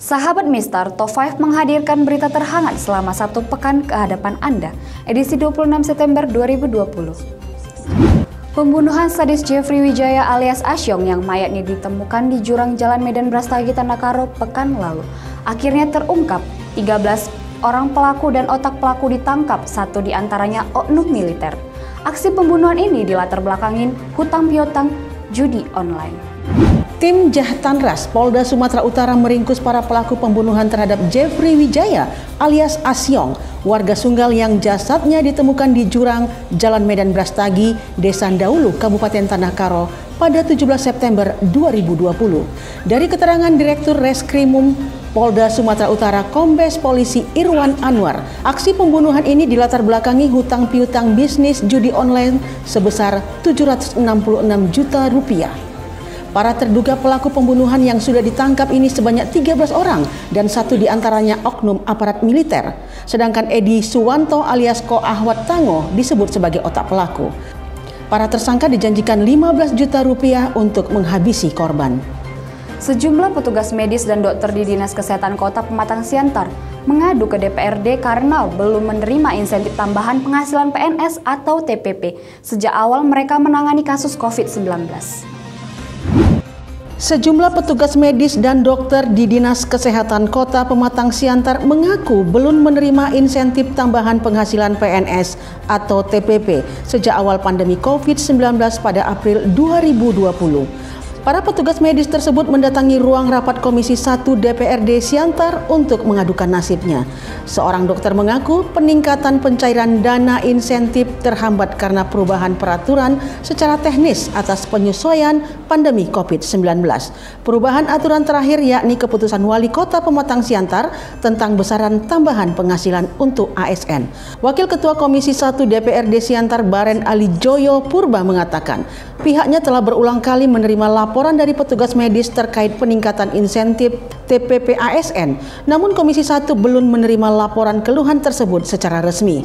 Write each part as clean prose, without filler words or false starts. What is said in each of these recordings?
Sahabat Mistar, Top 5 menghadirkan berita terhangat selama satu pekan ke hadapan Anda, edisi 26 September 2020. Pembunuhan sadis Jeffrey Wijaya alias Asyong yang mayatnya ditemukan di jurang Jalan Medan Brastagi Tandakaro pekan lalu akhirnya terungkap. 13 orang pelaku dan otak pelaku ditangkap, satu di antaranya oknum militer. Aksi pembunuhan ini dilatar belakangin hutang piutang judi online. Tim Jahtanras Polda Sumatera Utara meringkus para pelaku pembunuhan terhadap Jeffrey Wijaya alias Asyong, warga Sunggal yang jasadnya ditemukan di jurang Jalan Medan Brastagi, Desa Daulu, Kabupaten Tandakaro pada 17 September 2020. Dari keterangan Direktur Reskrimum Polda Sumatera Utara Kombes Polisi Irwan Anwar, aksi pembunuhan ini dilatar belakangi hutang piutang bisnis judi online sebesar Rp766 juta. Para terduga pelaku pembunuhan yang sudah ditangkap ini sebanyak 13 orang dan satu diantaranya oknum aparat militer. Sedangkan Edi Suwanto alias Ko Ahwat Tango disebut sebagai otak pelaku. Para tersangka dijanjikan Rp15 juta untuk menghabisi korban. Sejumlah petugas medis dan dokter di Dinas Kesehatan Kota Pematang Siantar mengadu ke DPRD karena belum menerima insentif tambahan penghasilan PNS atau TPP sejak awal mereka menangani kasus COVID-19. Sejumlah petugas medis dan dokter di Dinas Kesehatan Kota Pematang Siantar mengaku belum menerima insentif tambahan penghasilan PNS atau TPP sejak awal pandemi COVID-19 pada April 2020. Para petugas medis tersebut mendatangi ruang rapat Komisi 1 DPRD Siantar untuk mengadukan nasibnya. Seorang dokter mengaku peningkatan pencairan dana insentif terhambat karena perubahan peraturan secara teknis atas penyesuaian pandemi COVID-19. Perubahan aturan terakhir yakni keputusan Wali Kota Pematang Siantar tentang besaran tambahan penghasilan untuk ASN. Wakil Ketua Komisi 1 DPRD Siantar Baren Ali Joyo Purba mengatakan, pihaknya telah berulang kali menerima laporan dari petugas medis terkait peningkatan insentif TPP ASN, namun Komisi 1 belum menerima laporan keluhan tersebut secara resmi.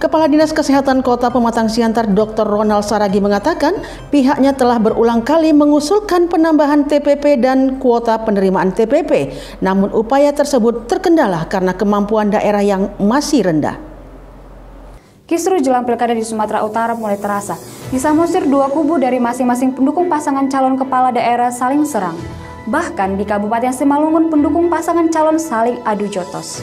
Kepala Dinas Kesehatan Kota Pematang Siantar Dr. Ronald Saragi mengatakan pihaknya telah berulang kali mengusulkan penambahan TPP dan kuota penerimaan TPP, namun upaya tersebut terkendala karena kemampuan daerah yang masih rendah. Kisru jelang pilkada di Sumatera Utara mulai terasa. Di Samosir, dua kubu dari masing-masing pendukung pasangan calon kepala daerah saling serang. Bahkan di Kabupaten Simalungun, pendukung pasangan calon saling adu jotos.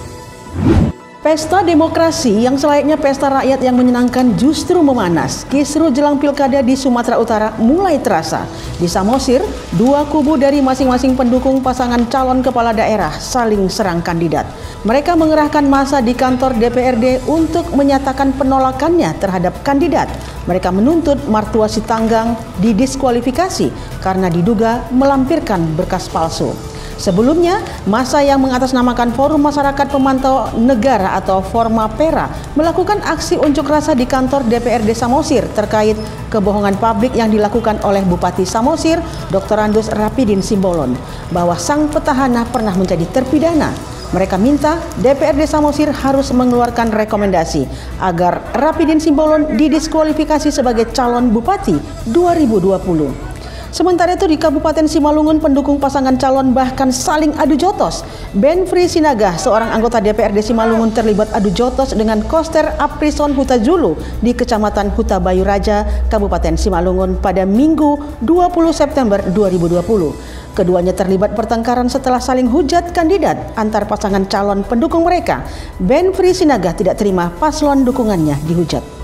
Pesta demokrasi yang selayaknya pesta rakyat yang menyenangkan justru memanas. Kisru jelang pilkada di Sumatera Utara mulai terasa. Di Samosir, dua kubu dari masing-masing pendukung pasangan calon kepala daerah saling serang kandidat. Mereka mengerahkan massa di kantor DPRD untuk menyatakan penolakannya terhadap kandidat. Mereka menuntut Martua Sitanggang didiskualifikasi karena diduga melampirkan berkas palsu. Sebelumnya, massa yang mengatasnamakan Forum Masyarakat Pemantau Negara atau Formapera melakukan aksi unjuk rasa di kantor DPRD Samosir terkait kebohongan publik yang dilakukan oleh Bupati Samosir, Dr. Andus Rapidin Simbolon, bahwa sang petahana pernah menjadi terpidana. Mereka minta DPRD Samosir harus mengeluarkan rekomendasi agar Rapidin Simbolon didiskualifikasi sebagai calon bupati 2020. Sementara itu di Kabupaten Simalungun, pendukung pasangan calon bahkan saling adu jotos. Benfri Sinaga, seorang anggota DPRD Simalungun, terlibat adu jotos dengan Koster Aprison Hutajulu di Kecamatan Huta Bayu Raja, Kabupaten Simalungun pada Minggu 20 September 2020. Keduanya terlibat pertengkaran setelah saling hujat kandidat antar pasangan calon pendukung mereka. Benfri Sinaga tidak terima paslon dukungannya dihujat.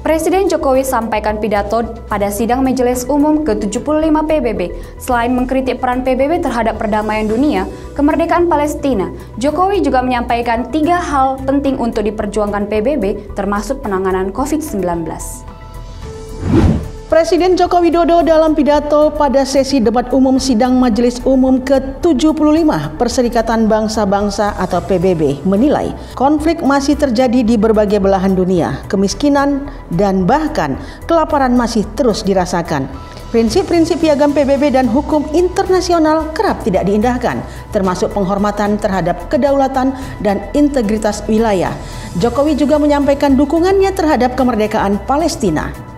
Presiden Jokowi sampaikan pidato pada sidang Majelis Umum ke-75 PBB. Selain mengkritik peran PBB terhadap perdamaian dunia, kemerdekaan Palestina, Jokowi juga menyampaikan 3 hal penting untuk diperjuangkan PBB, termasuk penanganan COVID-19. Presiden Joko Widodo dalam pidato pada sesi debat umum sidang Majelis Umum ke-75 Perserikatan Bangsa-Bangsa atau PBB menilai konflik masih terjadi di berbagai belahan dunia, kemiskinan dan bahkan kelaparan masih terus dirasakan. Prinsip-prinsip piagam PBB dan hukum internasional kerap tidak diindahkan, termasuk penghormatan terhadap kedaulatan dan integritas wilayah. Jokowi juga menyampaikan dukungannya terhadap kemerdekaan Palestina.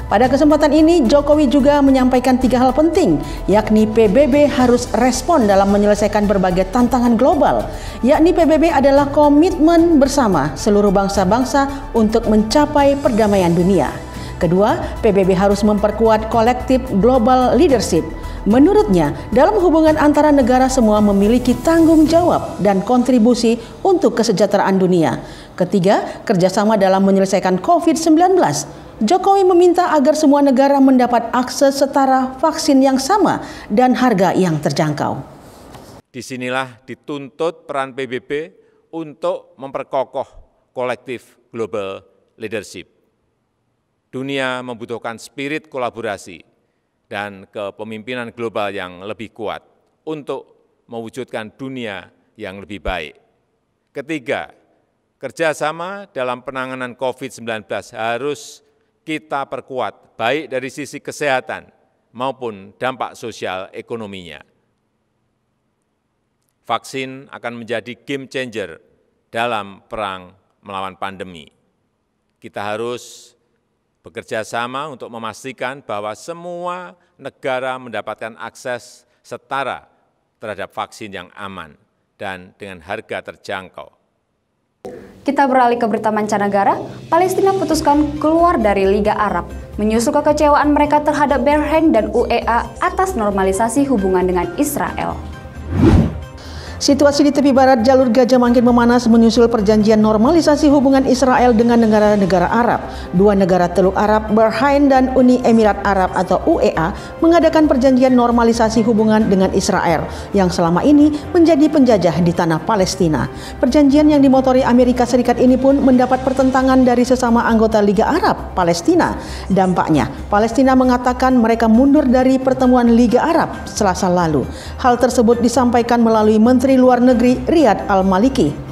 Pada kesempatan ini, Jokowi juga menyampaikan 3 hal penting, yakni PBB harus respon dalam menyelesaikan berbagai tantangan global, yakni PBB adalah komitmen bersama seluruh bangsa-bangsa untuk mencapai perdamaian dunia. Kedua, PBB harus memperkuat kolektif global leadership. Menurutnya, dalam hubungan antara negara semua memiliki tanggung jawab dan kontribusi untuk kesejahteraan dunia. Ketiga, kerjasama dalam menyelesaikan COVID-19. Jokowi meminta agar semua negara mendapat akses setara vaksin yang sama dan harga yang terjangkau. Disinilah dituntut peran PBB untuk memperkokoh kolektif global leadership. Dunia membutuhkan spirit kolaborasi dan kepemimpinan global yang lebih kuat untuk mewujudkan dunia yang lebih baik. Ketiga, kerjasama dalam penanganan COVID-19 harus kita perkuat, baik dari sisi kesehatan maupun dampak sosial ekonominya. Vaksin akan menjadi game changer dalam perang melawan pandemi. Kita harus bekerja sama untuk memastikan bahwa semua negara mendapatkan akses setara terhadap vaksin yang aman dan dengan harga terjangkau. Kita beralih ke berita mancanegara. Palestina putuskan keluar dari Liga Arab, menyusul kekecewaan mereka terhadap Bahrain dan UEA atas normalisasi hubungan dengan Israel. Situasi di tepi barat jalur Gaza makin memanas menyusul perjanjian normalisasi hubungan Israel dengan negara-negara Arab. Dua negara Teluk Arab, Bahrain dan Uni Emirat Arab atau UEA mengadakan perjanjian normalisasi hubungan dengan Israel yang selama ini menjadi penjajah di tanah Palestina. Perjanjian yang dimotori Amerika Serikat ini pun mendapat pertentangan dari sesama anggota Liga Arab Palestina. Dampaknya, Palestina mengatakan mereka mundur dari pertemuan Liga Arab Selasa lalu. Hal tersebut disampaikan melalui Menteri Luar Negeri Riyad Al-Maliki.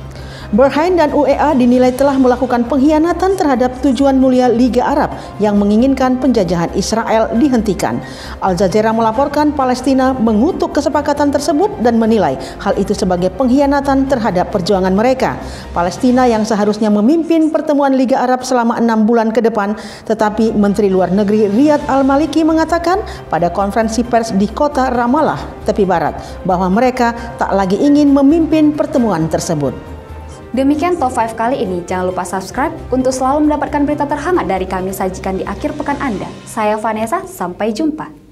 Bahrain dan UEA dinilai telah melakukan pengkhianatan terhadap tujuan mulia Liga Arab yang menginginkan penjajahan Israel dihentikan. Al Jazeera melaporkan Palestina mengutuk kesepakatan tersebut dan menilai hal itu sebagai pengkhianatan terhadap perjuangan mereka. Palestina yang seharusnya memimpin pertemuan Liga Arab selama 6 bulan ke depan, tetapi Menteri Luar Negeri Riyad Al-Maliki mengatakan pada konferensi pers di kota Ramallah, tepi barat, bahwa mereka tak lagi ingin memimpin pertemuan tersebut. Demikian Top 5 kali ini. Jangan lupa subscribe untuk selalu mendapatkan berita terhangat dari kami sajikan di akhir pekan Anda. Saya Vanessa, sampai jumpa.